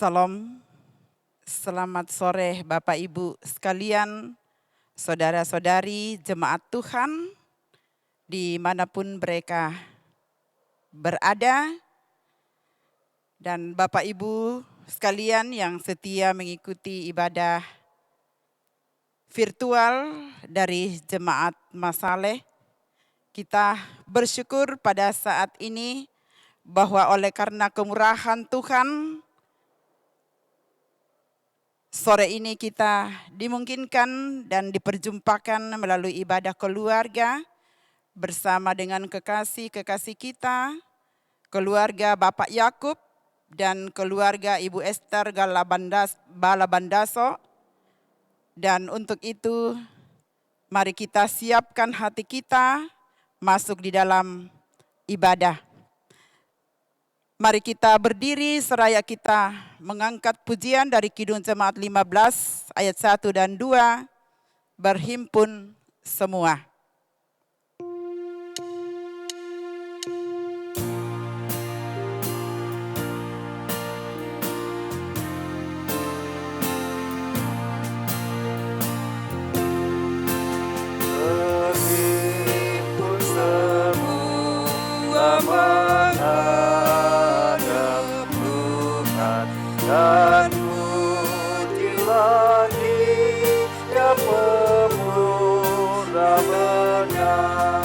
Salam, selamat sore Bapak Ibu sekalian, saudara-saudari jemaat Tuhan, dimanapun mereka berada, dan Bapak Ibu sekalian yang setia mengikuti ibadah virtual dari Jemaat Masaleh. Kita bersyukur pada saat ini bahwa oleh karena kemurahan Tuhan, sore ini kita dimungkinkan dan diperjumpakan melalui ibadah keluarga bersama dengan kekasih-kekasih kita, keluarga Bapak Yakub dan keluarga Ibu Esther Balabandaso. Dan untuk itu, mari kita siapkan hati kita masuk di dalam ibadah. Mari kita berdiri seraya kita mengangkat pujian dari Kidung Jemaat 15 ayat 1 dan 2, berhimpun semua. Berhimpun semua menghadap Tuhan dan pujilah Dia pemurah benar.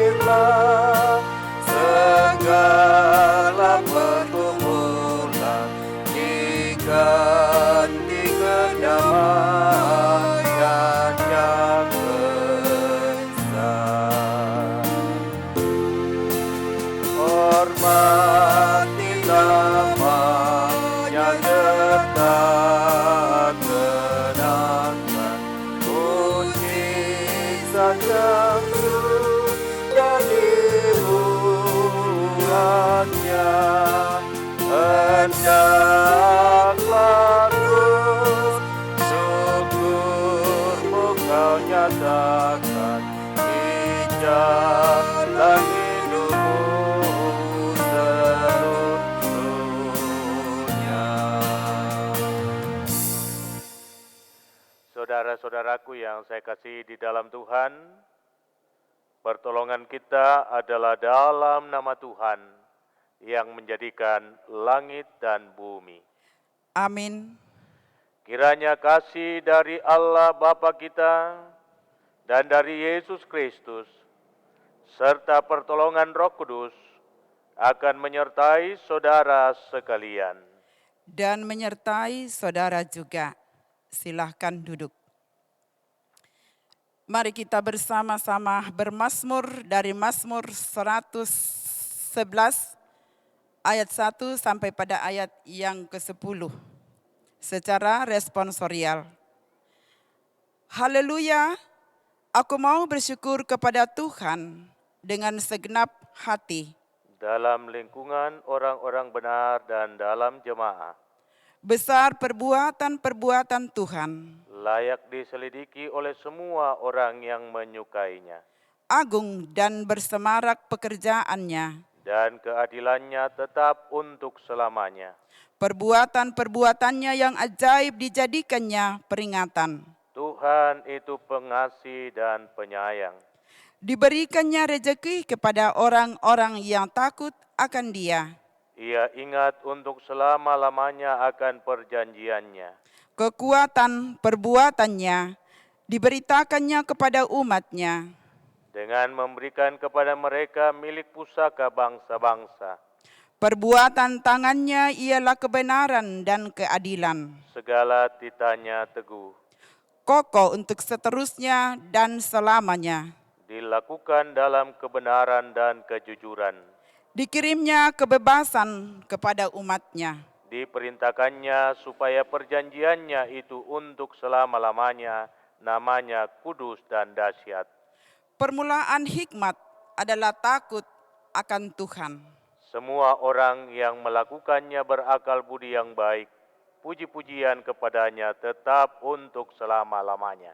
Marilah segala pergumulan diganti kedamaian yang besar. Hormati namanya tetap kenangkan, puji saja sudah dibuatnya. Hendaklah terus syukurmu kau nyatakan di jalan hidupmu seluruhnya. Saudara-saudaraku yang saya kasih di dalam Tuhan, pertolongan kita adalah dalam nama Tuhan yang menjadikan langit dan bumi. Amin. Kiranya kasih dari Allah Bapa kita dan dari Yesus Kristus, serta pertolongan Roh Kudus akan menyertai saudara sekalian. Dan menyertai saudara juga. Silahkan duduk. Mari kita bersama-sama bermazmur dari Mazmur 111 ayat 1 sampai pada ayat yang ke-10 secara responsorial. Haleluya, aku mau bersyukur kepada Tuhan dengan segenap hati. Dalam lingkungan orang-orang benar dan dalam jemaah, Besar perbuatan-perbuatan Tuhan. layak diselidiki oleh semua orang yang menyukainya. Agung dan bersemarak pekerjaannya. Dan keadilannya tetap untuk selamanya. Perbuatan-perbuatannya yang ajaib dijadikannya peringatan. Tuhan itu pengasih dan penyayang. Diberikannya rejeki kepada orang-orang yang takut akan Dia. Ia ingat untuk selama-lamanya akan perjanjiannya. Kekuatan perbuatannya diberitakannya kepada umatnya. Dengan memberikan kepada mereka milik pusaka bangsa-bangsa. Perbuatan tangannya ialah kebenaran dan keadilan. Segala titanya teguh. Kokoh untuk seterusnya dan selamanya. Dilakukan dalam kebenaran dan kejujuran. Dikirimnya kebebasan kepada umatnya. Diperintahkannya supaya perjanjiannya itu untuk selama-lamanya, namanya kudus dan dahsyat. Permulaan hikmat adalah takut akan Tuhan. Semua orang yang melakukannya berakal budi yang baik, puji-pujian kepadanya tetap untuk selama-lamanya.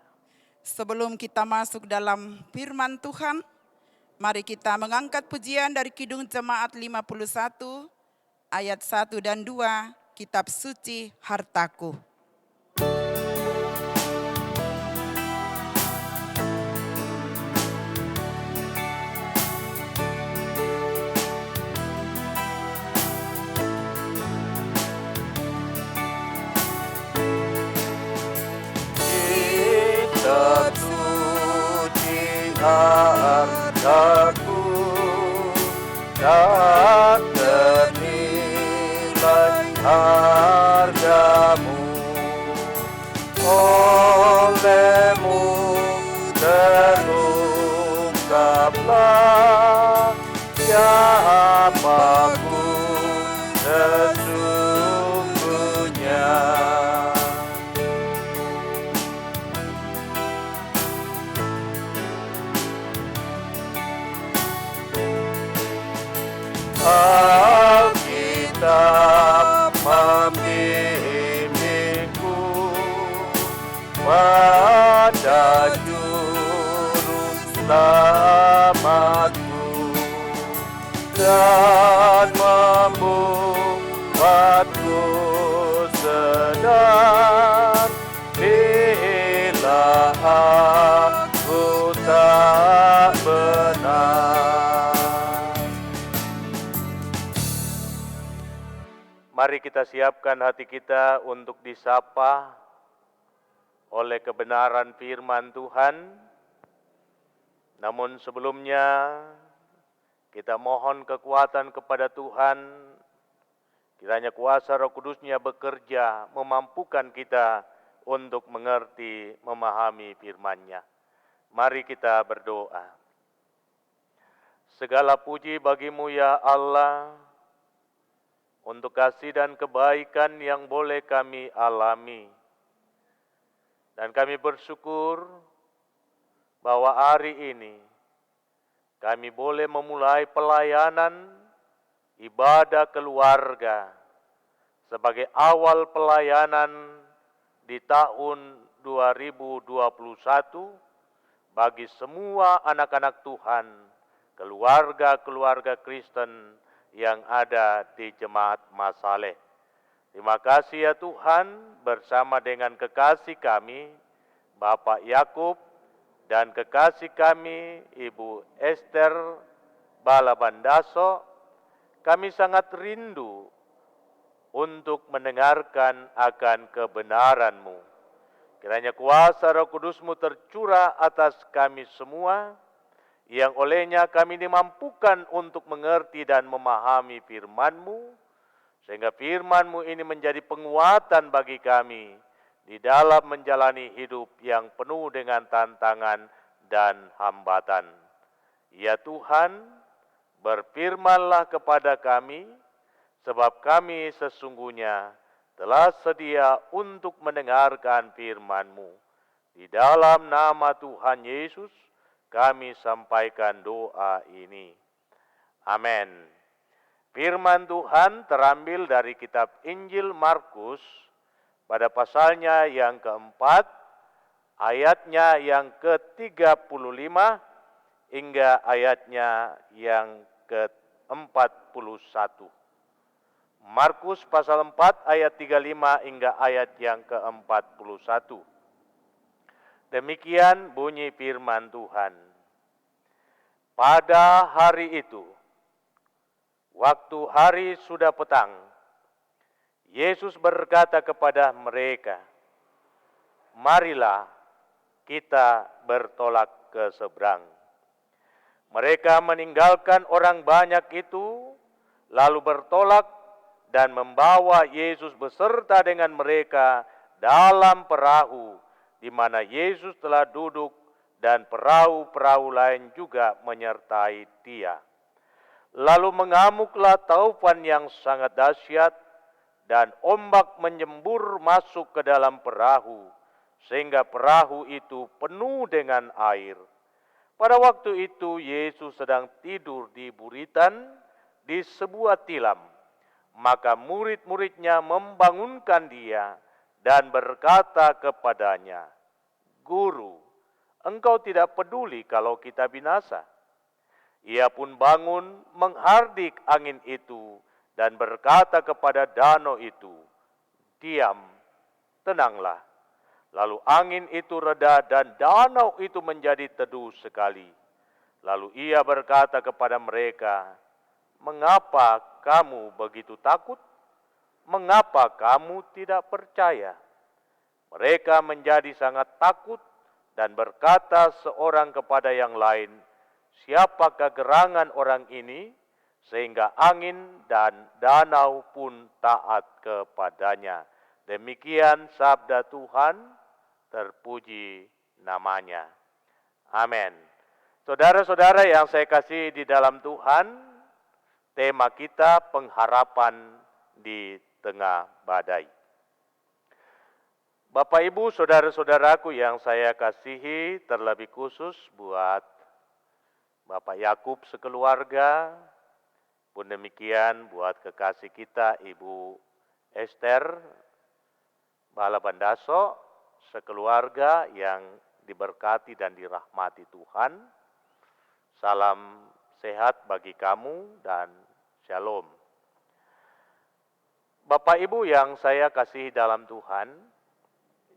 Sebelum kita masuk dalam firman Tuhan, mari kita mengangkat pujian dari Kidung Jemaat 51 ayat 1 dan 2, kitab suci hartaku. Kitab suci hartaku dan ternilai hargamu, olehmu terungkaplah siapaku sesungguhnya. Alkitab membimbingku pada juru selamatku dan membuatku sadar bila aku tak benar. Mari kita siapkan hati kita untuk disapa oleh kebenaran firman Tuhan. Namun sebelumnya kita mohon kekuatan kepada Tuhan, kiranya kuasa Roh Kudus-Nya bekerja memampukan kita untuk mengerti, memahami firman-Nya. Mari kita berdoa. Segala puji bagi-Mu ya Allah, untuk kasih dan kebaikan yang boleh kami alami. Dan kami bersyukur bahwa hari ini kami boleh memulai pelayanan ibadah keluarga sebagai awal pelayanan di tahun 2021 bagi semua anak-anak Tuhan, keluarga-keluarga Kristen yang ada di Jemaat Masaleh. Terima kasih ya Tuhan, bersama dengan kekasih kami, Bapak Yakub, dan kekasih kami, Ibu Esther Balabandaso, kami sangat rindu untuk mendengarkan akan kebenaran-Mu. Kiranya kuasa Roh Kudus-Mu tercurah atas kami semua, yang olehnya kami dimampukan untuk mengerti dan memahami firman-Mu, sehingga firman-Mu ini menjadi penguatan bagi kami di dalam menjalani hidup yang penuh dengan tantangan dan hambatan. Ya Tuhan, berfirman-Lah kepada kami, sebab kami sesungguhnya telah sedia untuk mendengarkan firman-Mu. Di dalam nama Tuhan Yesus, kami sampaikan doa ini. Amin. Firman Tuhan terambil dari kitab Injil Markus pada pasalnya yang keempat, ayatnya yang ke-35 hingga ayatnya yang ke-41. Markus pasal 4 ayat 35 hingga ayat yang ke-41. Demikian bunyi firman Tuhan. Pada hari itu, waktu hari sudah petang, Yesus berkata kepada mereka, "Marilah kita bertolak ke seberang." Mereka meninggalkan orang banyak itu, lalu bertolak dan membawa Yesus beserta dengan mereka dalam perahu, di mana Yesus telah duduk dan perahu-perahu lain juga menyertai Dia. Lalu mengamuklah taufan yang sangat dahsyat dan ombak menyembur masuk ke dalam perahu, sehingga perahu itu penuh dengan air. Pada waktu itu Yesus sedang tidur di buritan di sebuah tilam. Maka murid-murid-Nya membangunkan Dia dan berkata kepadanya, "Guru, Engkau tidak peduli kalau kita binasa." Ia pun bangun menghardik angin itu dan berkata kepada danau itu, "Diam, tenanglah." Lalu angin itu reda dan danau itu menjadi teduh sekali. Lalu ia berkata kepada mereka, "Mengapa kamu begitu takut? Mengapa kamu tidak percaya?" Mereka menjadi sangat takut dan berkata seorang kepada yang lain, "Siapakah gerangan orang ini sehingga angin dan danau pun taat kepadanya?" Demikian sabda Tuhan, terpuji namanya. Amin. Saudara-saudara yang saya kasih di dalam Tuhan, tema kita pengharapan di tengah badai. Bapak, Ibu, saudara-saudaraku yang saya kasihi, terlebih khusus buat Bapak Yakub sekeluarga, pun demikian buat kekasih kita Ibu Esther Balabandaso sekeluarga yang diberkati dan dirahmati Tuhan. Salam sehat bagi kamu dan shalom. Bapak Ibu yang saya kasihi dalam Tuhan,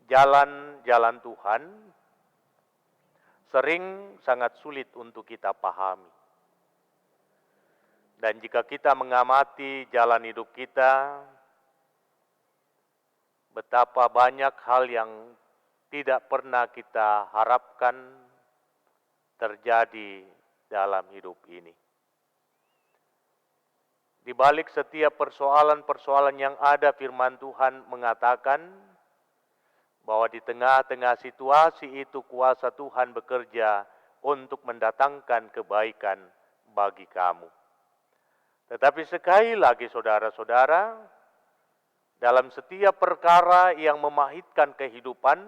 jalan-jalan Tuhan sering sangat sulit untuk kita pahami. Dan jika kita mengamati jalan hidup kita, betapa banyak hal yang tidak pernah kita harapkan terjadi dalam hidup ini. Di balik setiap persoalan-persoalan yang ada, firman Tuhan mengatakan bahwa di tengah-tengah situasi itu kuasa Tuhan bekerja untuk mendatangkan kebaikan bagi kamu. Tetapi sekali lagi saudara-saudara, dalam setiap perkara yang memahitkan kehidupan,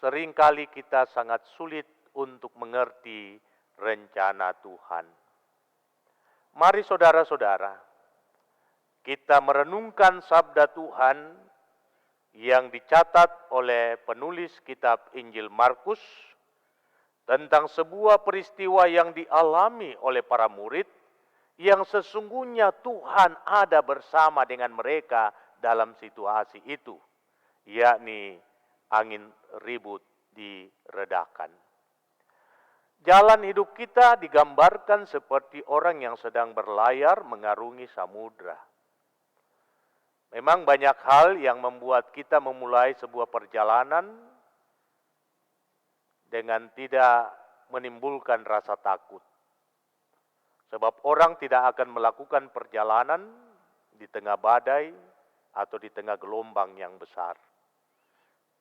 seringkali kita sangat sulit untuk mengerti rencana Tuhan. Mari saudara-saudara, kita merenungkan sabda Tuhan yang dicatat oleh penulis kitab Injil Markus tentang sebuah peristiwa yang dialami oleh para murid yang sesungguhnya Tuhan ada bersama dengan mereka dalam situasi itu, yakni angin ribut diredakan. Jalan hidup kita digambarkan seperti orang yang sedang berlayar mengarungi samudra. Memang banyak hal yang membuat kita memulai sebuah perjalanan dengan tidak menimbulkan rasa takut. Sebab orang tidak akan melakukan perjalanan di tengah badai atau di tengah gelombang yang besar.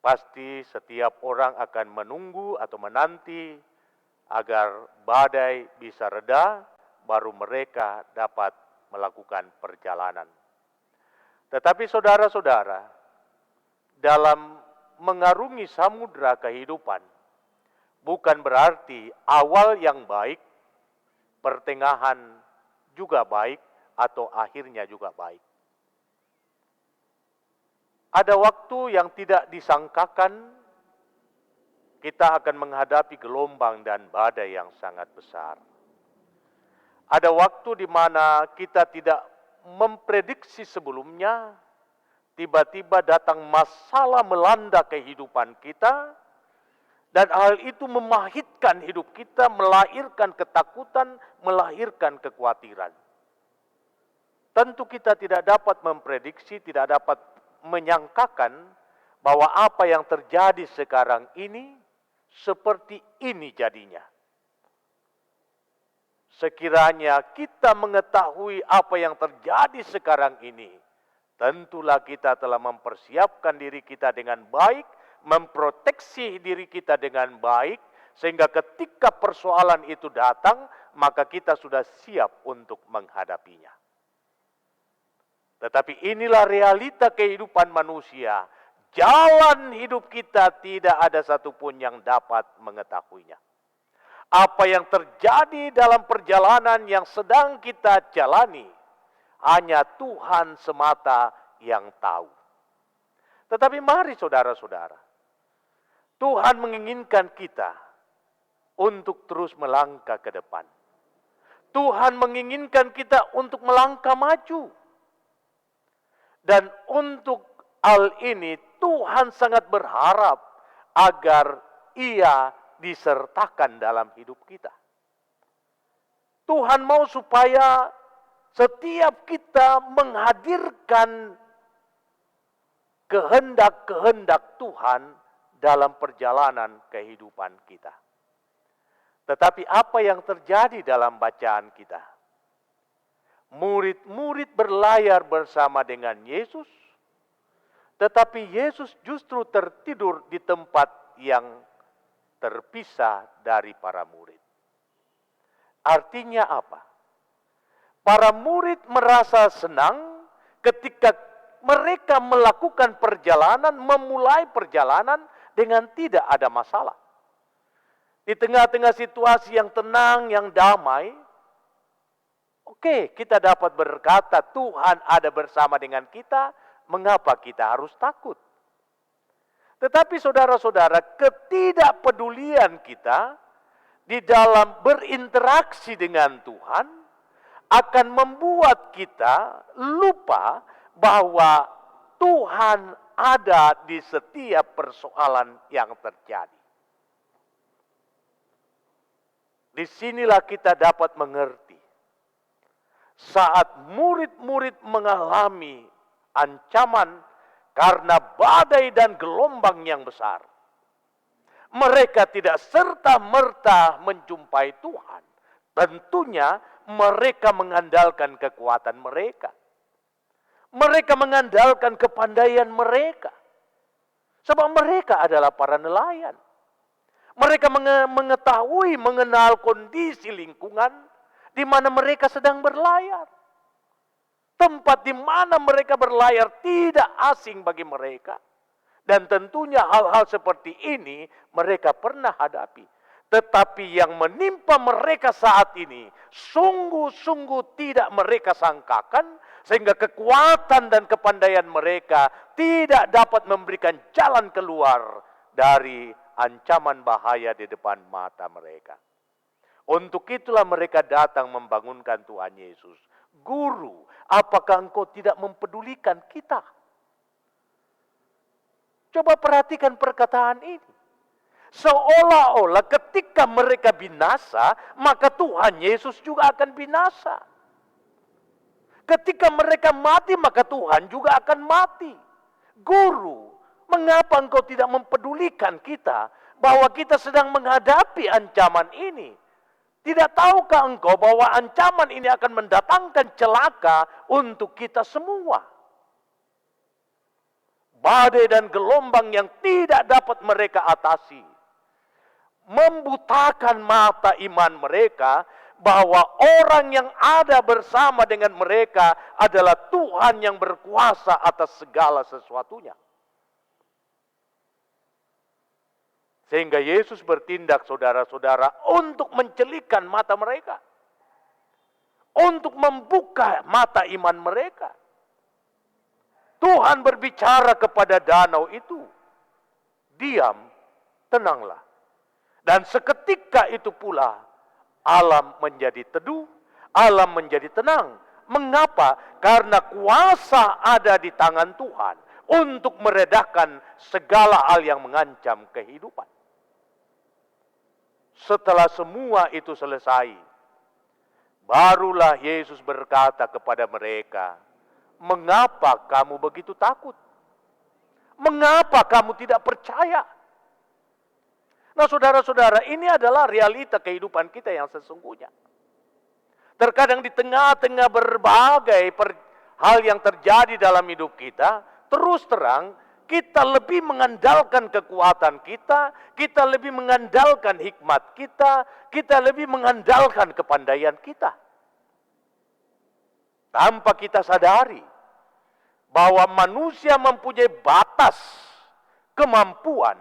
Pasti setiap orang akan menunggu atau menanti agar badai bisa reda, baru mereka dapat melakukan perjalanan. Tetapi saudara-saudara, dalam mengarungi samudra kehidupan, bukan berarti awal yang baik, pertengahan juga baik, atau akhirnya juga baik. Ada waktu yang tidak disangkakan, kita akan menghadapi gelombang dan badai yang sangat besar. Ada waktu di mana kita tidak memprediksi sebelumnya, tiba-tiba datang masalah melanda kehidupan kita, dan hal itu memahitkan hidup kita, melahirkan ketakutan, melahirkan kekhawatiran. Tentu kita tidak dapat memprediksi, tidak dapat menyangkakan bahwa apa yang terjadi sekarang ini, seperti ini jadinya. Sekiranya kita mengetahui apa yang terjadi sekarang ini, tentulah kita telah mempersiapkan diri kita dengan baik, memproteksi diri kita dengan baik, sehingga ketika persoalan itu datang, maka kita sudah siap untuk menghadapinya. Tetapi inilah realita kehidupan manusia. Jalan hidup kita tidak ada satupun yang dapat mengetahuinya. Apa yang terjadi dalam perjalanan yang sedang kita jalani, hanya Tuhan semata yang tahu. Tetapi mari saudara-saudara, Tuhan menginginkan kita untuk terus melangkah ke depan. Tuhan menginginkan kita untuk melangkah maju. Dan untuk hal ini Tuhan sangat berharap agar Ia disertakan dalam hidup kita. Tuhan mau supaya setiap kita menghadirkan kehendak-kehendak Tuhan dalam perjalanan kehidupan kita. Tetapi apa yang terjadi dalam bacaan kita? Murid-murid berlayar bersama dengan Yesus, tetapi Yesus justru tertidur di tempat yang terpisah dari para murid. Artinya apa? Para murid merasa senang ketika mereka melakukan perjalanan, memulai perjalanan dengan tidak ada masalah. Di tengah-tengah situasi yang tenang, yang damai, oke, kita dapat berkata Tuhan ada bersama dengan kita, mengapa kita harus takut? Tetapi saudara-saudara, ketidakpedulian kita di dalam berinteraksi dengan Tuhan akan membuat kita lupa bahwa Tuhan ada di setiap persoalan yang terjadi. Disinilah kita dapat mengerti. Saat murid-murid mengalami ancaman karena badai dan gelombang yang besar, mereka tidak serta-merta menjumpai Tuhan. Tentunya mereka mengandalkan kekuatan mereka. Mereka mengandalkan kepandaian mereka. Sebab mereka adalah para nelayan. Mereka mengetahui, mengenal kondisi lingkungan di mana mereka sedang berlayar. Tempat di mana mereka berlayar tidak asing bagi mereka. Dan tentunya hal-hal seperti ini mereka pernah hadapi. Tetapi yang menimpa mereka saat ini sungguh-sungguh tidak mereka sangkakan. Sehingga kekuatan dan kepandaian mereka tidak dapat memberikan jalan keluar dari ancaman bahaya di depan mata mereka. Untuk itulah mereka datang membangunkan Tuhan Yesus. Guru, apakah engkau tidak mempedulikan kita? Coba perhatikan perkataan ini. Seolah-olah ketika mereka binasa, maka Tuhan Yesus juga akan binasa. Ketika mereka mati, maka Tuhan juga akan mati. Guru, mengapa engkau tidak mempedulikan kita bahwa kita sedang menghadapi ancaman ini? Tidak tahukah engkau bahwa ancaman ini akan mendatangkan celaka untuk kita semua? Badai dan gelombang yang tidak dapat mereka atasi membutakan mata iman mereka bahwa orang yang ada bersama dengan mereka adalah Tuhan yang berkuasa atas segala sesuatunya. Sehingga Yesus bertindak, saudara-saudara, untuk mencelikan mata mereka. Untuk membuka mata iman mereka. Tuhan berbicara kepada danau itu. Diam, tenanglah. Dan seketika itu pula, alam menjadi teduh, alam menjadi tenang. Mengapa? Karena kuasa ada di tangan Tuhan untuk meredakan segala hal yang mengancam kehidupan. Setelah semua itu selesai, barulah Yesus berkata kepada mereka, "Mengapa kamu begitu takut? Mengapa kamu tidak percaya?" Nah, saudara-saudara, ini adalah realita kehidupan kita yang sesungguhnya. Terkadang di tengah-tengah berbagai hal yang terjadi dalam hidup kita, terus terang kita lebih mengandalkan kekuatan kita lebih mengandalkan hikmat kita lebih mengandalkan kepandaian kita. Tanpa kita sadari bahwa manusia mempunyai batas kemampuan,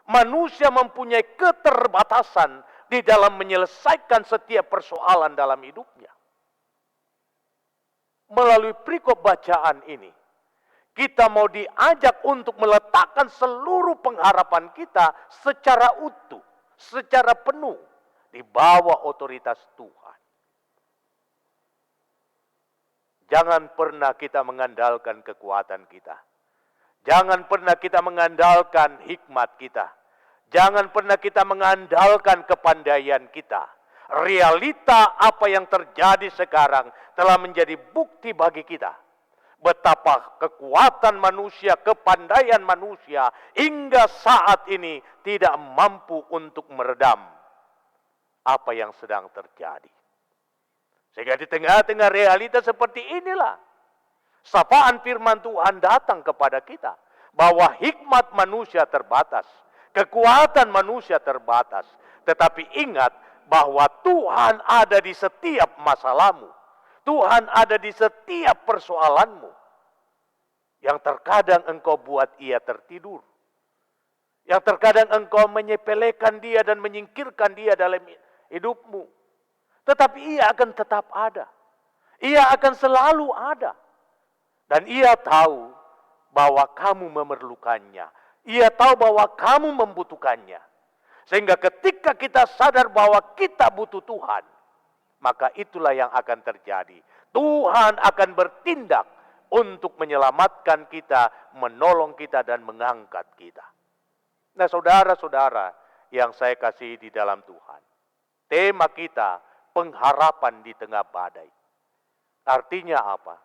manusia mempunyai keterbatasan di dalam menyelesaikan setiap persoalan dalam hidupnya. Melalui perikop bacaan ini, kita mau diajak untuk meletakkan seluruh pengharapan kita secara utuh, secara penuh di bawah otoritas Tuhan. Jangan pernah kita mengandalkan kekuatan kita. Jangan pernah kita mengandalkan hikmat kita. Jangan pernah kita mengandalkan kepandaian kita. Realita apa yang terjadi sekarang telah menjadi bukti bagi kita. Betapa kekuatan manusia, kepandaian manusia hingga saat ini tidak mampu untuk meredam apa yang sedang terjadi. Sehingga di tengah-tengah realita seperti inilah, sapaan firman Tuhan datang kepada kita. Bahwa hikmat manusia terbatas, kekuatan manusia terbatas. Tetapi ingat bahwa Tuhan ada di setiap masalahmu. Tuhan ada di setiap persoalanmu. Yang terkadang engkau buat ia tertidur. Yang terkadang engkau menyepelekan dia dan menyingkirkan dia dalam hidupmu. Tetapi ia akan tetap ada. Ia akan selalu ada. Dan ia tahu bahwa kamu memerlukannya. Ia tahu bahwa kamu membutuhkannya. Sehingga ketika kita sadar bahwa kita butuh Tuhan, maka itulah yang akan terjadi. Tuhan akan bertindak untuk menyelamatkan kita, menolong kita, dan mengangkat kita. Nah, saudara-saudara yang saya kasihi di dalam Tuhan. Tema kita, pengharapan di tengah badai. Artinya apa?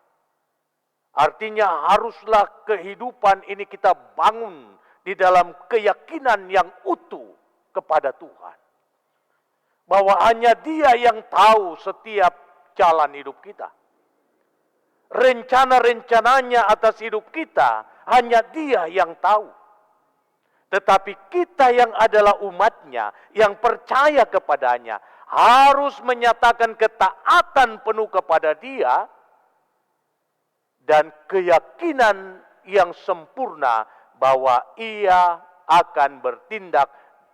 Artinya haruslah kehidupan ini kita bangun di dalam keyakinan yang utuh kepada Tuhan. Bahwa hanya Dia yang tahu setiap jalan hidup kita. Rencana-rencananya atas hidup kita hanya Dia yang tahu. Tetapi kita yang adalah umatnya, yang percaya kepadanya, harus menyatakan ketaatan penuh kepada Dia dan keyakinan yang sempurna bahwa Ia akan bertindak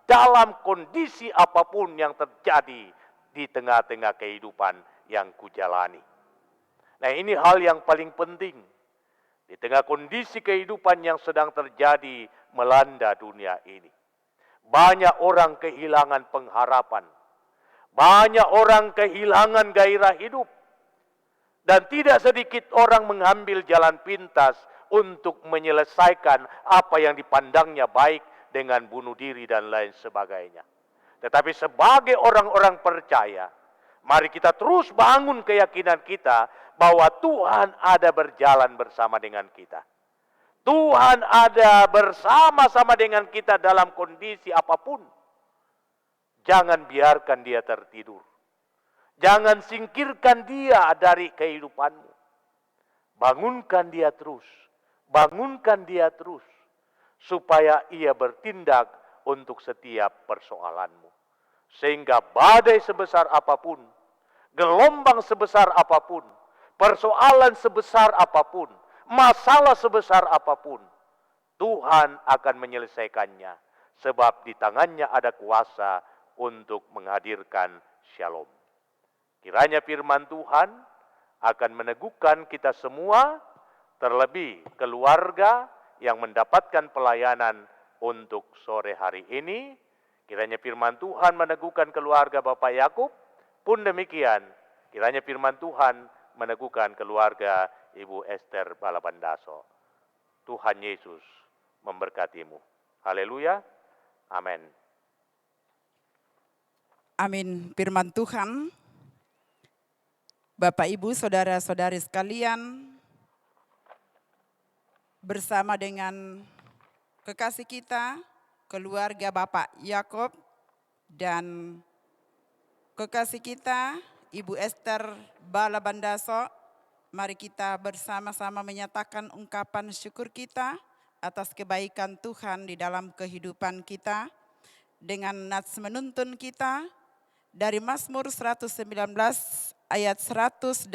dalam kondisi apapun yang terjadi di tengah-tengah kehidupan yang kujalani. Nah, ini hal yang paling penting di tengah kondisi kehidupan yang sedang terjadi melanda dunia ini. Banyak orang kehilangan pengharapan. Banyak orang kehilangan gairah hidup. Dan tidak sedikit orang mengambil jalan pintas untuk menyelesaikan apa yang dipandangnya baik dengan bunuh diri dan lain sebagainya. Tetapi sebagai orang-orang percaya, mari kita terus bangun keyakinan kita bahwa Tuhan ada berjalan bersama dengan kita. Tuhan ada bersama-sama dengan kita dalam kondisi apapun. Jangan biarkan dia tertidur. Jangan singkirkan dia dari kehidupanmu. Bangunkan dia terus. Bangunkan dia terus. Supaya ia bertindak untuk setiap persoalanmu. Sehingga badai sebesar apapun, gelombang sebesar apapun, persoalan sebesar apapun, masalah sebesar apapun, Tuhan akan menyelesaikannya. Sebab di tangannya ada kuasa untuk menghadirkan shalom. Kiranya firman Tuhan akan meneguhkan kita semua, terlebih keluarga yang mendapatkan pelayanan untuk sore hari ini. Kiranya firman Tuhan meneguhkan keluarga Bapak Yakub, pun demikian. Kiranya firman Tuhan meneguhkan keluarga Ibu Esther Balabandaso. Tuhan Yesus memberkatimu. Haleluya. Amin. Amin. Firman Tuhan, Bapak Ibu, saudara-saudari sekalian, bersama dengan kekasih kita, keluarga Bapak Yakub, dan kekasih kita, Ibu Esther Balabandaso, mari kita bersama-sama menyatakan ungkapan syukur kita atas kebaikan Tuhan di dalam kehidupan kita, dengan nats menuntun kita dari Mazmur 119 ayat 108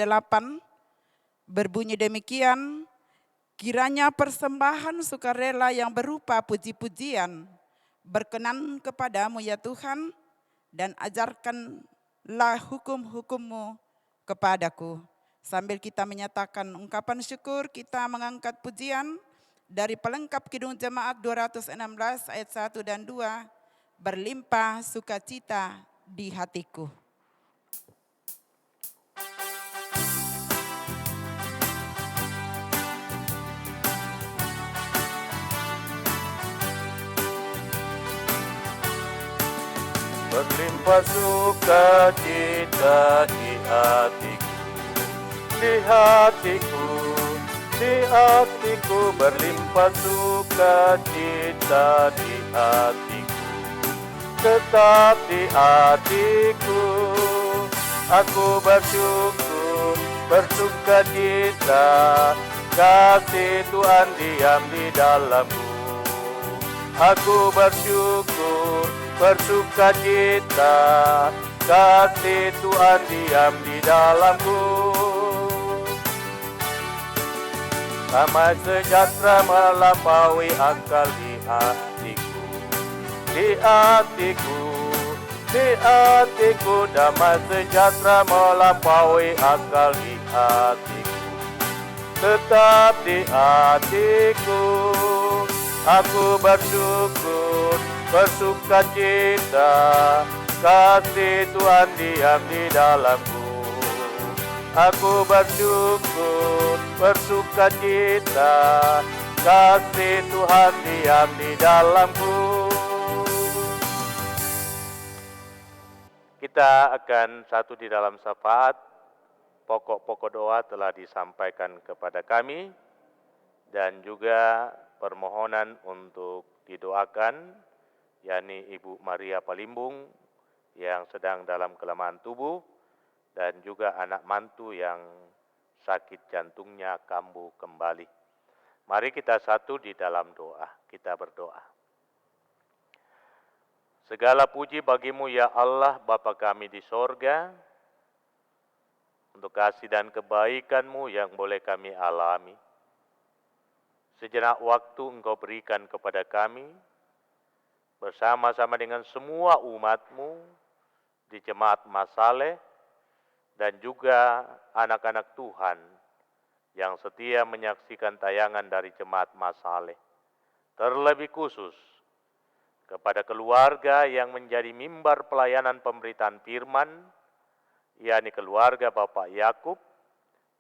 berbunyi demikian, kiranya persembahan sukarela yang berupa puji-pujian berkenan kepadamu ya Tuhan, dan ajarkanlah hukum-hukum-Mu kepadaku. Sambil kita menyatakan ungkapan syukur, kita mengangkat pujian dari pelengkap Kidung Jemaat 216 ayat 1 dan 2, berlimpah sukacita di hatiku. berlimpah sukacita di hatiku. Di hatiku, di hatiku berlimpah sukacita di hatiku. Tetap di hatiku, aku bersyukur, bersukacita, kasih Tuhan diam di dalamku. Aku bersyukur, bersukacita, kasih Tuhan diam di dalamku. Damai sejahtera melampaui akal di hatiku. Di hatiku, di hatiku, damai sejahtera melampaui akal di hatiku. Tetap di hatiku, aku bersyukur, bersukacita, kasih Tuhan diam di dalamku. Aku bersyukur, bersukacita, kasih Tuhan diam di dalamku. Kita akan satu di dalam syafaat. Pokok-pokok doa telah disampaikan kepada kami dan juga permohonan untuk didoakan, yakni Ibu Maria Palimbung yang sedang dalam kelemahan tubuh dan juga anak mantu yang sakit jantungnya kambuh kembali. Mari kita satu di dalam doa, kita berdoa. Segala puji bagimu ya Allah Bapa kami di sorga, untuk kasih dan kebaikan-Mu yang boleh kami alami. Sejenak waktu Engkau berikan kepada kami, bersama-sama dengan semua umat-Mu di Jemaat Masaleh, dan juga anak-anak Tuhan yang setia menyaksikan tayangan dari Jemaat Masaleh. Terlebih khusus kepada keluarga yang menjadi mimbar pelayanan pemberitaan firman, yakni keluarga Bapak Yakub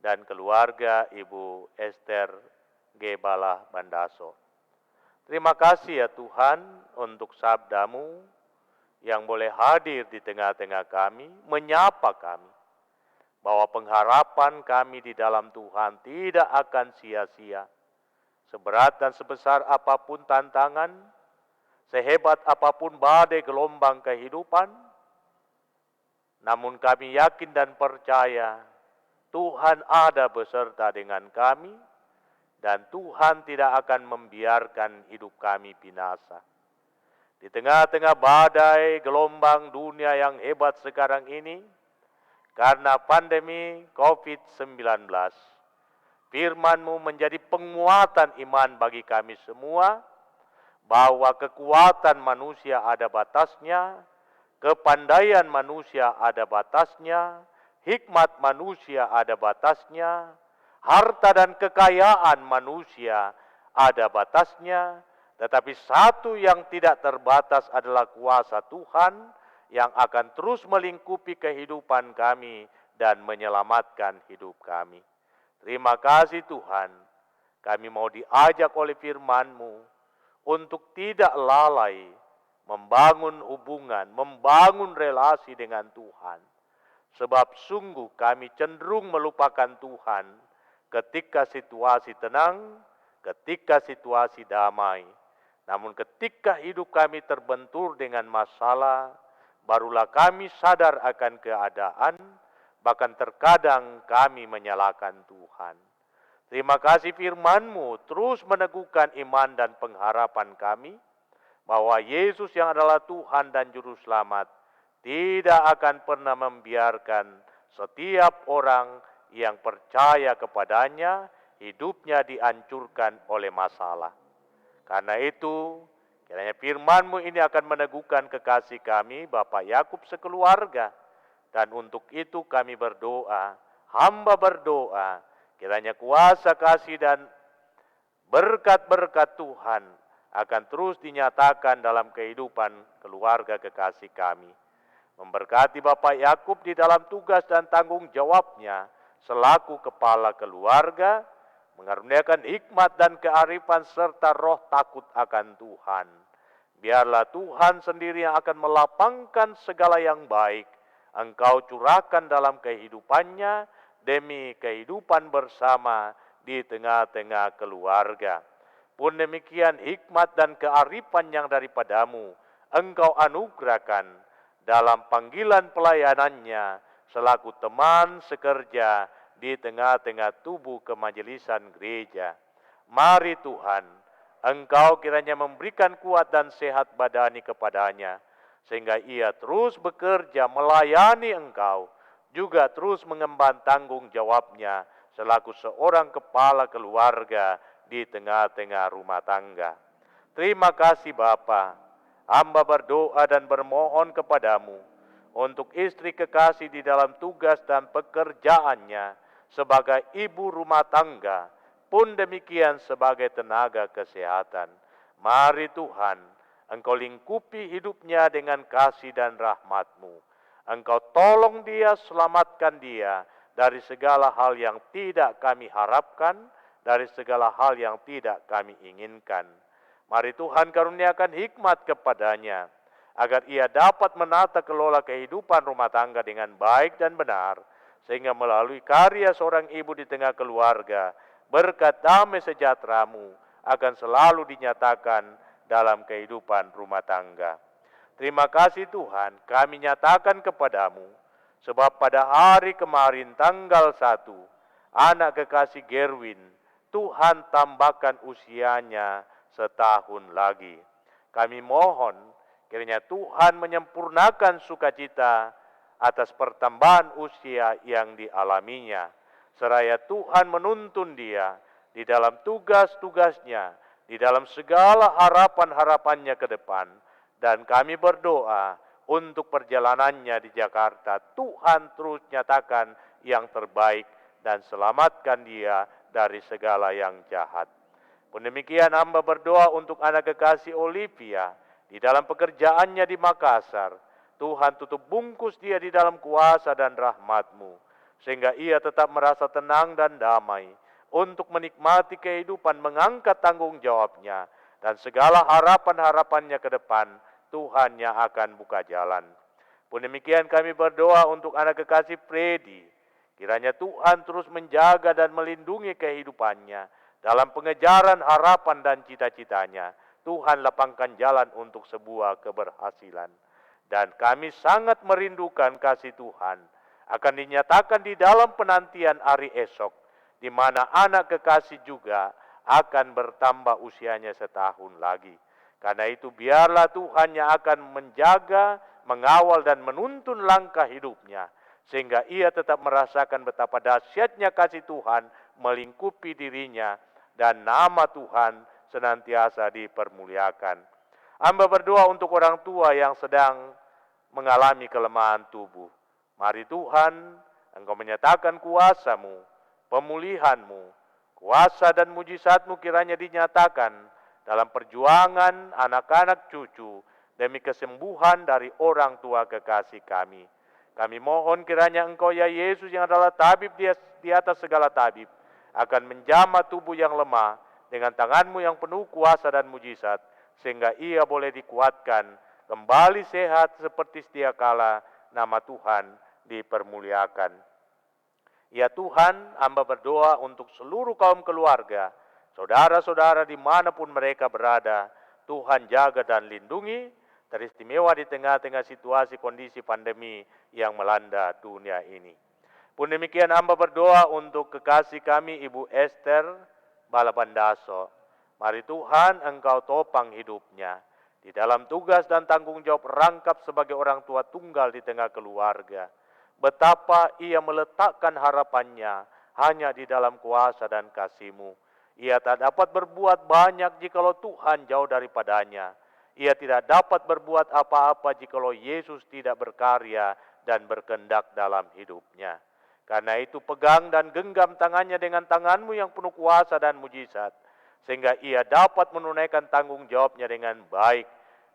dan keluarga Ibu Esther Gebala Bandaso. Terima kasih ya Tuhan untuk sabda-Mu yang boleh hadir di tengah-tengah kami, menyapa kami, bahwa pengharapan kami di dalam Tuhan tidak akan sia-sia. Seberat dan sebesar apapun tantangan, sehebat apapun badai gelombang kehidupan, namun kami yakin dan percaya Tuhan ada beserta dengan kami dan Tuhan tidak akan membiarkan hidup kami binasa. Di tengah-tengah badai gelombang dunia yang hebat sekarang ini, karena pandemi COVID-19, firman-Mu menjadi penguatan iman bagi kami semua, bahwa kekuatan manusia ada batasnya, kepandaian manusia ada batasnya, hikmat manusia ada batasnya, harta dan kekayaan manusia ada batasnya, tetapi satu yang tidak terbatas adalah kuasa Tuhan yang akan terus melingkupi kehidupan kami dan menyelamatkan hidup kami. Terima kasih Tuhan, kami mau diajak oleh firman-Mu untuk tidak lalai membangun hubungan, membangun relasi dengan Tuhan. Sebab sungguh kami cenderung melupakan Tuhan ketika situasi tenang, ketika situasi damai. Namun ketika hidup kami terbentur dengan masalah, barulah kami sadar akan keadaan, bahkan terkadang kami menyalahkan Tuhan. Terima kasih firman-Mu terus meneguhkan iman dan pengharapan kami, bahwa Yesus yang adalah Tuhan dan Juru Selamat tidak akan pernah membiarkan setiap orang yang percaya kepadanya hidupnya dihancurkan oleh masalah. Karena itu, kiranya firman-Mu ini akan meneguhkan kekasih kami, Bapak Yakub sekeluarga. Dan untuk itu kami berdoa, hamba berdoa, kiranya kuasa kasih dan berkat-berkat Tuhan akan terus dinyatakan dalam kehidupan keluarga kekasih kami. Memberkati Bapak Yakub di dalam tugas dan tanggung jawabnya selaku kepala keluarga, mengaruniakan hikmat dan kearifan serta roh takut akan Tuhan. Biarlah Tuhan sendiri yang akan melapangkan segala yang baik Engkau curahkan dalam kehidupannya demi kehidupan bersama di tengah-tengah keluarga. Pun demikian hikmat dan kearifan yang daripadamu Engkau anugerahkan dalam panggilan pelayanannya selaku teman sekerja di tengah-tengah tubuh kemajelisan gereja. Mari Tuhan, Engkau kiranya memberikan kuat dan sehat badani kepadanya, sehingga ia terus bekerja melayani Engkau, juga terus mengemban tanggung jawabnya selaku seorang kepala keluarga di tengah-tengah rumah tangga. Terima kasih Bapa, hamba berdoa dan bermohon kepadamu untuk istri kekasih di dalam tugas dan pekerjaannya sebagai ibu rumah tangga, pun demikian sebagai tenaga kesehatan. Mari Tuhan, Engkau lingkupi hidupnya dengan kasih dan rahmat-Mu. Engkau tolong dia, selamatkan dia dari segala hal yang tidak kami harapkan, dari segala hal yang tidak kami inginkan. Mari Tuhan karuniakan hikmat kepadanya, agar ia dapat menata kelola kehidupan rumah tangga dengan baik dan benar, sehingga melalui karya seorang ibu di tengah keluarga, berkat damai sejahtera-Mu akan selalu dinyatakan dalam kehidupan rumah tangga. Terima kasih Tuhan, kami nyatakan kepadamu, sebab pada hari kemarin tanggal 1, anak kekasih Gerwin, Tuhan tambahkan usianya setahun lagi. Kami mohon kiranya Tuhan menyempurnakan sukacita atas pertambahan usia yang dialaminya, seraya Tuhan menuntun dia di dalam tugas-tugasnya, di dalam segala harapan-harapannya ke depan. Dan kami berdoa untuk perjalanannya di Jakarta, Tuhan terus nyatakan yang terbaik dan selamatkan dia dari segala yang jahat. Pun demikian hamba berdoa untuk anak kekasih Olivia di dalam pekerjaannya di Makassar. Tuhan tutup bungkus dia di dalam kuasa dan rahmat-Mu, sehingga ia tetap merasa tenang dan damai untuk menikmati kehidupan, mengangkat tanggung jawabnya, dan segala harapan-harapannya ke depan, Tuhan yang akan buka jalan. Pun demikian kami berdoa untuk anak kekasih Freddy, kiranya Tuhan terus menjaga dan melindungi kehidupannya dalam pengejaran harapan dan cita-citanya. Tuhan lapangkan jalan untuk sebuah keberhasilan. Dan kami sangat merindukan kasih Tuhan akan dinyatakan di dalam penantian hari esok, di mana anak kekasih juga akan bertambah usianya setahun lagi. Karena itu biarlah Tuhan yang akan menjaga, mengawal dan menuntun langkah hidupnya, sehingga ia tetap merasakan betapa dahsyatnya kasih Tuhan melingkupi dirinya, dan nama Tuhan senantiasa dipermuliakan. Hamba berdoa untuk orang tua yang sedang mengalami kelemahan tubuh. Mari Tuhan, Engkau menyatakan kuasa-Mu, pemulihan-Mu, kuasa dan mujizat-Mu kiranya dinyatakan dalam perjuangan anak-anak cucu demi kesembuhan dari orang tua kekasih kami. Kami mohon kiranya Engkau ya Yesus yang adalah tabib di atas segala tabib, akan menjamah tubuh yang lemah dengan tangan-Mu yang penuh kuasa dan mujizat, sehingga ia boleh dikuatkan, kembali sehat seperti sedia kala, nama Tuhan dipermuliakan. Ya Tuhan, hamba berdoa untuk seluruh kaum keluarga, saudara-saudara dimanapun mereka berada, Tuhan jaga dan lindungi, teristimewa di tengah-tengah situasi kondisi pandemi yang melanda dunia ini. Pun demikian hamba berdoa untuk kekasih kami Ibu Esther Balabandaso. Mari Tuhan Engkau topang hidupnya di dalam tugas dan tanggung jawab rangkap sebagai orang tua tunggal di tengah keluarga. Betapa ia meletakkan harapannya hanya di dalam kuasa dan kasih-Mu. Ia tak dapat berbuat banyak jikalau Tuhan jauh daripadanya. Ia tidak dapat berbuat apa-apa jikalau Yesus tidak berkarya dan berkehendak dalam hidupnya. Karena itu pegang dan genggam tangannya dengan tangan-Mu yang penuh kuasa dan mujizat, sehingga ia dapat menunaikan tanggung jawabnya dengan baik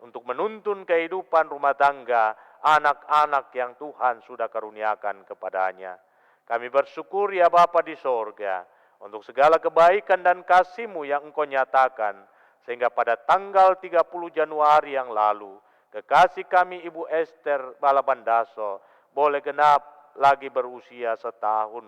untuk menuntun kehidupan rumah tangga anak-anak yang Tuhan sudah karuniakan kepadanya. Kami bersyukur ya Bapa di sorga untuk segala kebaikan dan kasih-Mu yang Engkau nyatakan sehingga pada tanggal 30 Januari yang lalu, kekasih kami Ibu Esther Balabandaso boleh genap lagi berusia setahun,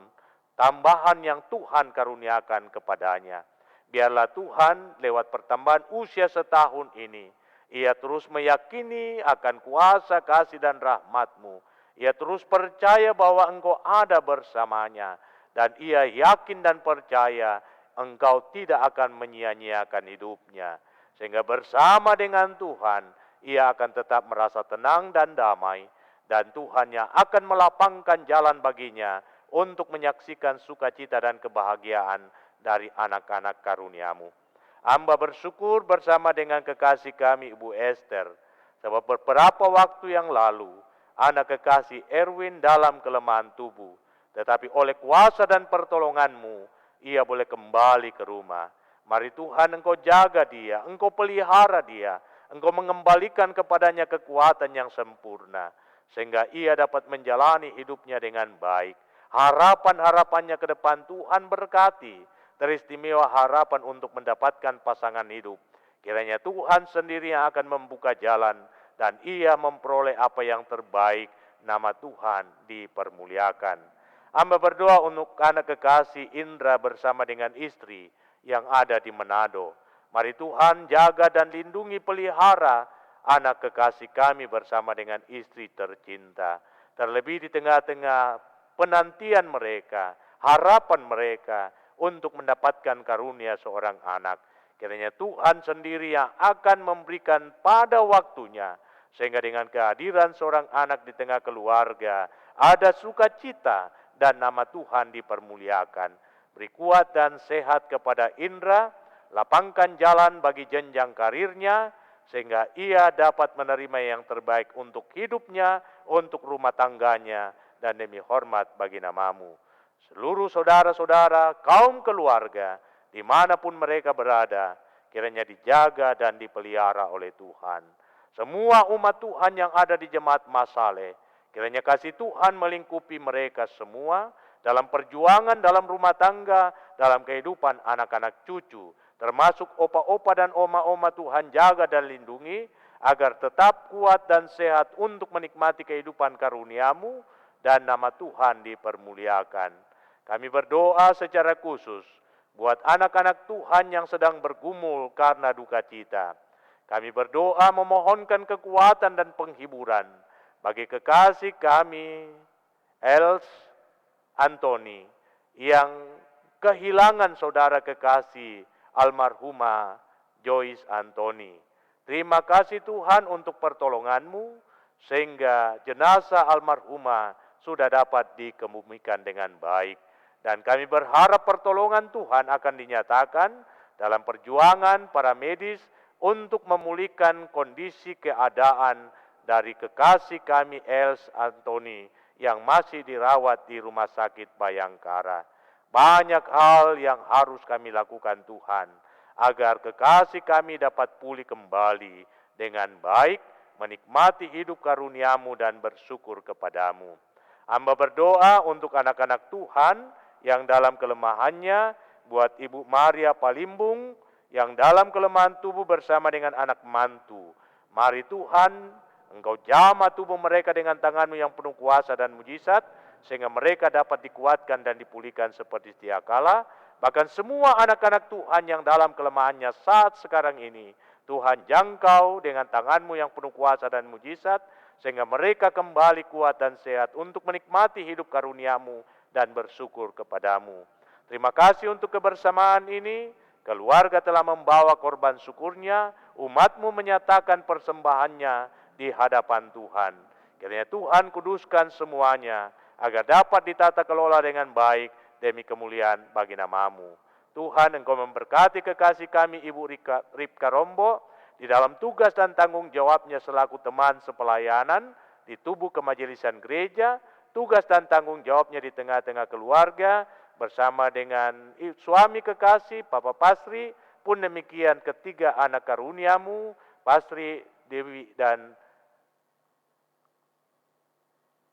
tambahan yang Tuhan karuniakan kepadanya. Biarlah Tuhan lewat pertambahan usia setahun ini, ia terus meyakini akan kuasa kasih dan rahmat-Mu. Ia terus percaya bahwa Engkau ada bersamanya, dan ia yakin dan percaya Engkau tidak akan menyia-nyiakan hidupnya. Sehingga bersama dengan Tuhan, ia akan tetap merasa tenang dan damai, dan Tuhan yang akan melapangkan jalan baginya untuk menyaksikan sukacita dan kebahagiaan dari anak-anak karunia-Mu. Hamba bersyukur bersama dengan kekasih kami Ibu Esther, sebab beberapa waktu yang lalu, anak kekasih Erwin dalam kelemahan tubuh, tetapi oleh kuasa dan pertolongan-Mu, ia boleh kembali ke rumah. Mari Tuhan Engkau jaga dia, Engkau pelihara dia, Engkau mengembalikan kepadanya kekuatan yang sempurna, sehingga ia dapat menjalani hidupnya dengan baik. Harapan-harapannya ke depan Tuhan berkati, teristimewa harapan untuk mendapatkan pasangan hidup. Kiranya Tuhan sendiri yang akan membuka jalan, dan ia memperoleh apa yang terbaik, nama Tuhan dipermuliakan. Hamba berdoa untuk anak kekasih Indra bersama dengan istri yang ada di Manado. Mari Tuhan jaga dan lindungi pelihara anak kekasih kami bersama dengan istri tercinta. Terlebih di tengah-tengah penantian mereka, harapan mereka untuk mendapatkan karunia seorang anak. Kiranya Tuhan sendiri yang akan memberikan pada waktunya, sehingga dengan kehadiran seorang anak di tengah keluarga, ada sukacita dan nama Tuhan dipermuliakan. Beri kuat dan sehat kepada Indra, lapangkan jalan bagi jenjang karirnya, sehingga ia dapat menerima yang terbaik untuk hidupnya, untuk rumah tangganya, dan demi hormat bagi nama-Mu. Seluruh saudara-saudara, kaum keluarga, dimanapun mereka berada, kiranya dijaga dan dipelihara oleh Tuhan. Semua umat Tuhan yang ada di Jemaat Masale, kiranya kasih Tuhan melingkupi mereka semua, dalam perjuangan, dalam rumah tangga, dalam kehidupan anak-anak cucu, termasuk opa-opa dan oma-oma Tuhan jaga dan lindungi, agar tetap kuat dan sehat untuk menikmati kehidupan karunia-Mu, dan nama Tuhan dipermuliakan. Kami berdoa secara khusus buat anak-anak Tuhan yang sedang bergumul karena duka cita. Kami berdoa memohonkan kekuatan dan penghiburan bagi kekasih kami, Els Antoni, yang kehilangan saudara kekasih almarhumah Joyce Antoni. Terima kasih Tuhan untuk pertolongan-Mu, sehingga jenazah almarhumah sudah dapat dikebumikan dengan baik. Dan kami berharap pertolongan Tuhan akan dinyatakan dalam perjuangan para medis untuk memulihkan kondisi keadaan dari kekasih kami Els Antoni yang masih dirawat di Rumah Sakit Bayangkara. Banyak hal yang harus kami lakukan Tuhan, agar kekasih kami dapat pulih kembali dengan baik, menikmati hidup karunia-Mu dan bersyukur kepada-Mu. Hamba berdoa untuk anak-anak Tuhan yang dalam kelemahannya, buat Ibu Maria Palimbung yang dalam kelemahan tubuh bersama dengan anak mantu. Mari Tuhan, Engkau jamah tubuh mereka dengan tangan-Mu yang penuh kuasa dan mujizat, sehingga mereka dapat dikuatkan dan dipulihkan seperti sedia kala. Bahkan semua anak-anak Tuhan yang dalam kelemahannya saat sekarang ini, Tuhan jangkau dengan tangan-Mu yang penuh kuasa dan mujizat, sehingga mereka kembali kuat dan sehat untuk menikmati hidup karunia-Mu dan bersyukur kepada-Mu. Terima kasih untuk kebersamaan ini. Keluarga telah membawa korban syukurnya, umat-Mu menyatakan persembahannya di hadapan Tuhan. Kiranya Tuhan kuduskan semuanya, agar dapat ditata kelola dengan baik demi kemuliaan bagi nama-Mu. Tuhan, Engkau memberkati kekasih kami Ibu Ripka Rombo di dalam tugas dan tanggung jawabnya selaku teman sepelayanan di tubuh kemajelisan gereja, tugas dan tanggung jawabnya di tengah-tengah keluarga, bersama dengan suami kekasih, Papa Pasri, pun demikian ketiga anak karunia-Mu, Pasri, Dewi, dan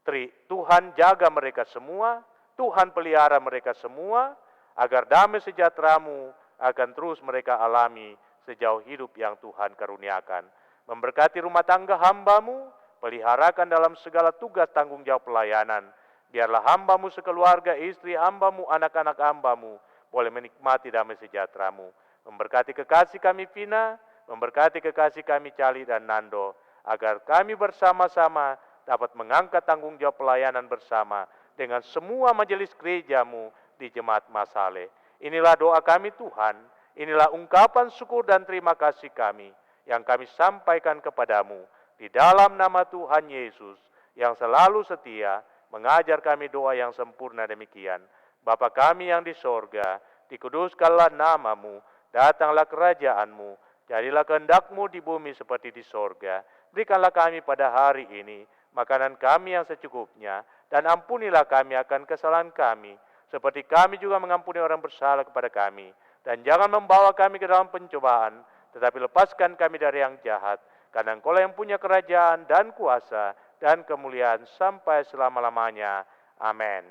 Tri. Tuhan jaga mereka semua, Tuhan pelihara mereka semua, agar damai sejahtera-Mu akan terus mereka alami sejauh hidup yang Tuhan karuniakan. Memberkati rumah tangga hamba-Mu, peliharakan dalam segala tugas tanggung jawab pelayanan. Biarlah hamba-Mu sekeluarga, istri hamba-Mu, anak-anak hamba-Mu, boleh menikmati damai sejahtera-Mu. Memberkati kekasih kami Vina, memberkati kekasih kami Cali dan Nando, agar kami bersama-sama dapat mengangkat tanggung jawab pelayanan bersama dengan semua majelis gereja-Mu di Jemaat Masale. Inilah doa kami Tuhan, inilah ungkapan syukur dan terima kasih kami yang kami sampaikan kepadamu di dalam nama Tuhan Yesus yang selalu setia mengajar kami doa yang sempurna demikian. Bapa kami yang di sorga, dikuduskanlah namamu, datanglah kerajaan-Mu, jadilah kehendak-Mu di bumi seperti di sorga. Berikanlah kami pada hari ini makanan kami yang secukupnya, dan ampunilah kami akan kesalahan kami, seperti kami juga mengampuni orang bersalah kepada kami. Dan jangan membawa kami ke dalam pencobaan, tetapi lepaskan kami dari yang jahat, karena Engkau-lah yang punya kerajaan dan kuasa dan kemuliaan sampai selama-lamanya. Amin.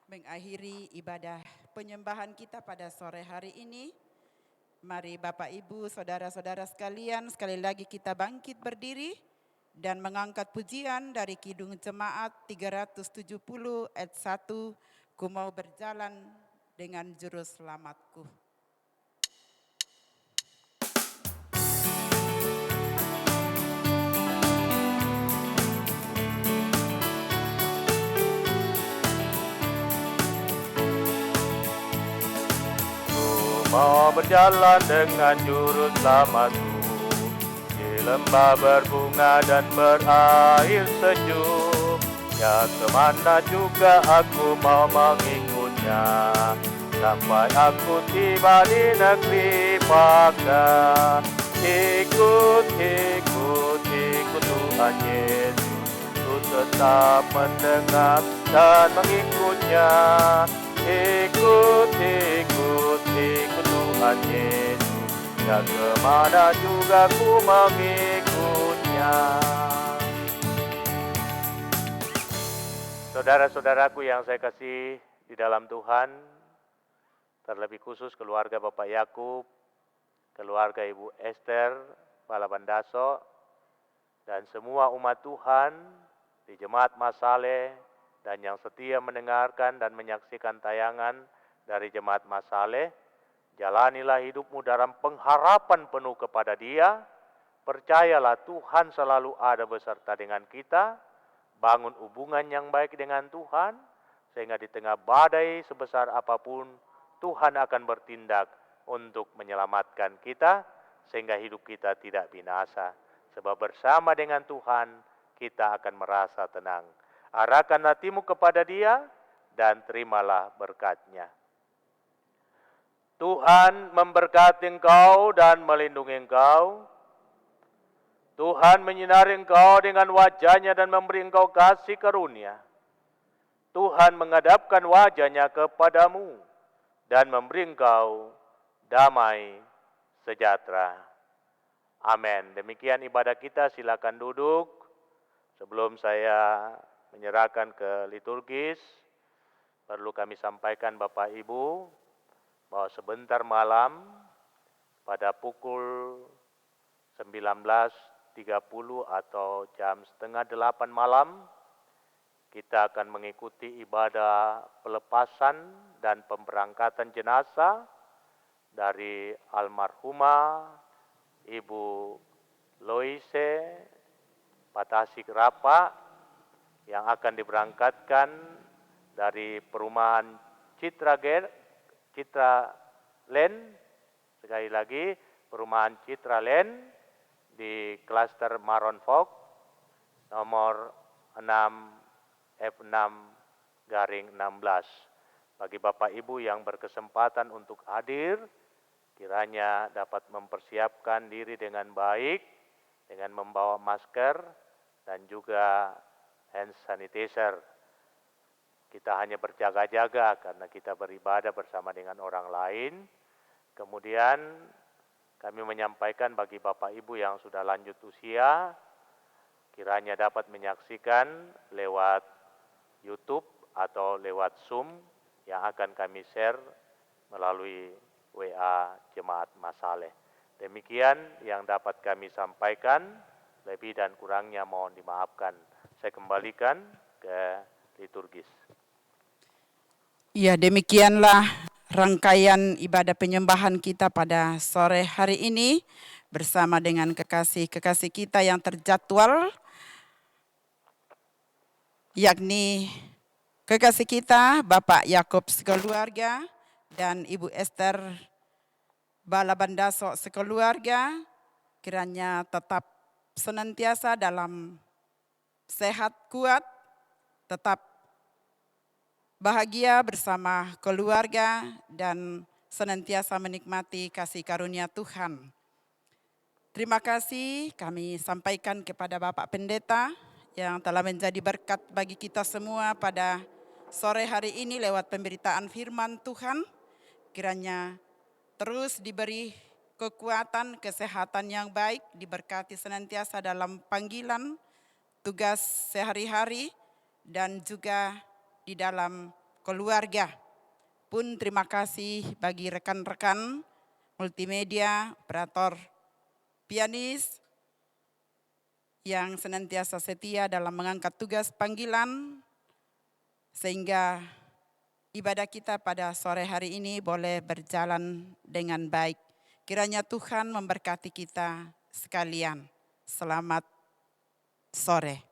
Mengakhiri ibadah penyembahan kita pada sore hari ini, mari Bapak Ibu, saudara-saudara sekalian, sekali lagi kita bangkit berdiri dan mengangkat pujian dari Kidung Jemaat 370 ayat 1, Ku mau berjalan dengan juru selamatku. Mau berjalan dengan juru selamatku di lembah berbunga dan berair sejuk. Ya kemana juga aku mau mengikutnya, sampai aku tiba di negeri Baka. Ikut Tuhan Yesus, ku tetap mendengar dan mengikutnya. Ikut Tuhan Yesus, ya kemana juga ku mengikutnya. Saudara-saudaraku yang saya kasih di dalam Tuhan, terlebih khusus keluarga Bapak Yakub, keluarga Ibu Esther Balabandaso, dan semua umat Tuhan di Jemaat Masale, dan yang setia mendengarkan dan menyaksikan tayangan dari Jemaat Masale, jalanilah hidupmu dalam pengharapan penuh kepada Dia. Percayalah Tuhan selalu ada beserta dengan kita. Bangun hubungan yang baik dengan Tuhan, sehingga di tengah badai sebesar apapun, Tuhan akan bertindak untuk menyelamatkan kita, sehingga hidup kita tidak binasa. Sebab bersama dengan Tuhan, kita akan merasa tenang. Arahkan hatimu kepada Dia, dan terimalah berkat-Nya. Tuhan memberkati engkau dan melindungi engkau. Tuhan menyinari engkau dengan wajah-Nya dan memberi engkau kasih karunia. Tuhan menghadapkan wajah-Nya kepadamu dan memberi engkau damai sejahtera. Amin. Demikian ibadah kita, silakan duduk. Sebelum saya menyerahkan ke liturgis, perlu kami sampaikan Bapak Ibu, bahwa sebentar malam pada pukul 19.30 atau jam 7:30 malam, kita akan mengikuti ibadah pelepasan dan pemberangkatan jenazah dari almarhumah Ibu Loise Patasik Rapa yang akan diberangkatkan dari perumahan Citra Len, sekali lagi perumahan Citra Len di klaster Maron Fog nomor 6 F6/16. Bagi Bapak Ibu yang berkesempatan untuk hadir, kiranya dapat mempersiapkan diri dengan baik dengan membawa masker dan juga hand sanitizer. Kita hanya berjaga-jaga karena kita beribadah bersama dengan orang lain. Kemudian kami menyampaikan bagi Bapak Ibu yang sudah lanjut usia, kiranya dapat menyaksikan lewat YouTube atau lewat Zoom yang akan kami share melalui WA Jemaat Masaleh. Demikian yang dapat kami sampaikan, lebih dan kurangnya mohon dimaafkan. Saya kembalikan ke liturgis. Ya, demikianlah rangkaian ibadah penyembahan kita pada sore hari ini bersama dengan kekasih-kekasih kita yang terjadwal, yakni kekasih kita Bapak Yakub sekeluarga dan Ibu Esther Balabandaso sekeluarga, kiranya tetap senantiasa dalam sehat kuat, tetap bahagia bersama keluarga dan senantiasa menikmati kasih karunia Tuhan. Terima kasih kami sampaikan kepada Bapak Pendeta yang telah menjadi berkat bagi kita semua pada sore hari ini lewat pemberitaan firman Tuhan. Kiranya terus diberi kekuatan, kesehatan yang baik, diberkati senantiasa dalam panggilan, tugas sehari-hari, dan juga di dalam keluarga. Pun terima kasih bagi rekan-rekan multimedia, operator, pianis, yang senantiasa setia dalam mengangkat tugas panggilan, sehingga ibadah kita pada sore hari ini boleh berjalan dengan baik. Kiranya Tuhan memberkati kita sekalian. Selamat sore.